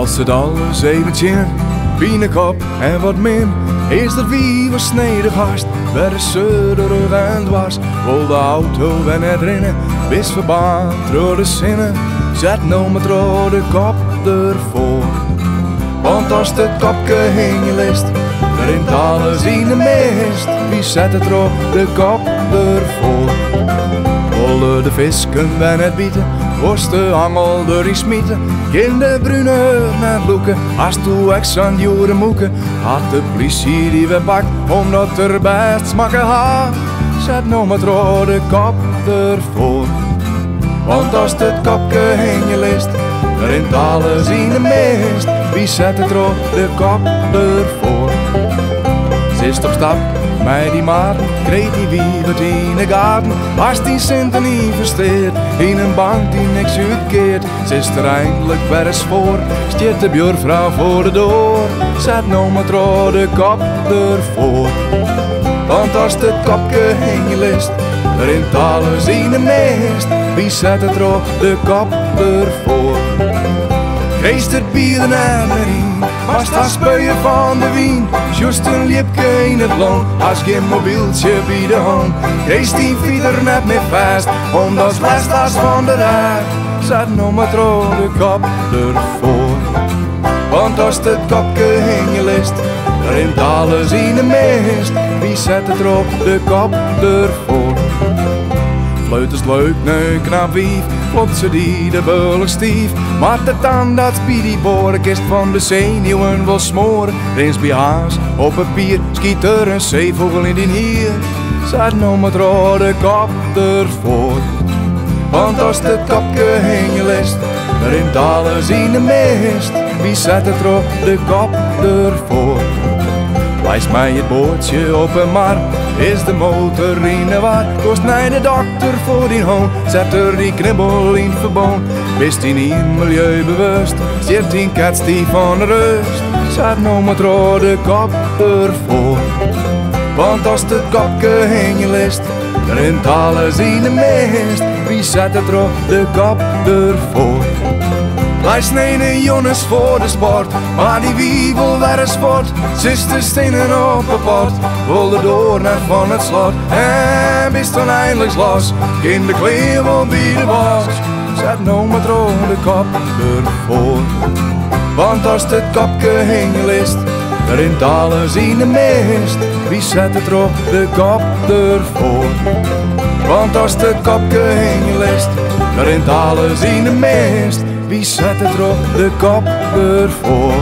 Als het alles even tjin, binnenkop en wat min, is er wie was snedig haast, bij de zuiderig en dwars. Vol de auto en het rennen, wist verbaan, door de zinnen, zet nou met rode kop ervoor. Want als het kopje heen je list, rint alles in de mist, wie zet het rode kop ervoor. Volle de visken bij het bieten, was de angel door die smieten. In de brune naar bloeken, als toe ex aan jure moeken. Had de politie die we pakt, omdat er best smakken had. Zet nou met rode kop ervoor. Want als het kopje heen je list, rint alles in de mist, wie zet het rode kop ervoor. Ze is op stap, mij die maarten, kreeg die wiebert in de gaten. Als die centen investeert, in een bank die niks uitkeert. Ze is er eindelijk weer eens voor, stiert de buurvrouw voor de deur. Zet nou met rode kop ervoor. Want als het kopje heen je list, rint alles in de mist, wie zet het rode kop ervoor. Geest het bier naar de riem, was dat spuien van de wien. Just een liepje in het long, als geen mobieltje bij de hand. Geest die fieder net meer vast, omdat last als van de raad. Zet nou met rode kop ervoor. Want als het kopje heen je list, rint alles in de mist, wie zet het rode kop ervoor. Fluit is leuk, nu knap wief, plotsen die de bullig stief. Maar de tand dat die borenkist van de zenuwen wil smoren. Rins bij haas, op papier, schiet er een zeevogel in die nier. Zet nou met rode kop ervoor. Want als het kopje heen je list, rint alles in de mist, wie zet het rode kop ervoor. Wijs mij het bootje op een mar, is de motor in de war. Kost naar de dokter voor die hoon, zet er die knibbel in verboon. Wist hij niet milieubewust, zit die kets die van de rust. Zet nou met rode kop ervoor. Want als het kopje heen je list, rint alles in de mist, wie zet het rode kop ervoor. Lijst nee jongens voor de sport, maar die wie wil weer een sport. Zuster stenen op een port, wilde door naar van het slot. En bis dan eindelijk los, in de kleer wil bij de bos. Zet nou met rode kop ervoor. Want als het kopje heen je list, rint alles in de mist, wie zet het rode kop ervoor. Want als het kopje heen je list, rint alles in de mist, wie zet het rode kop ervoor.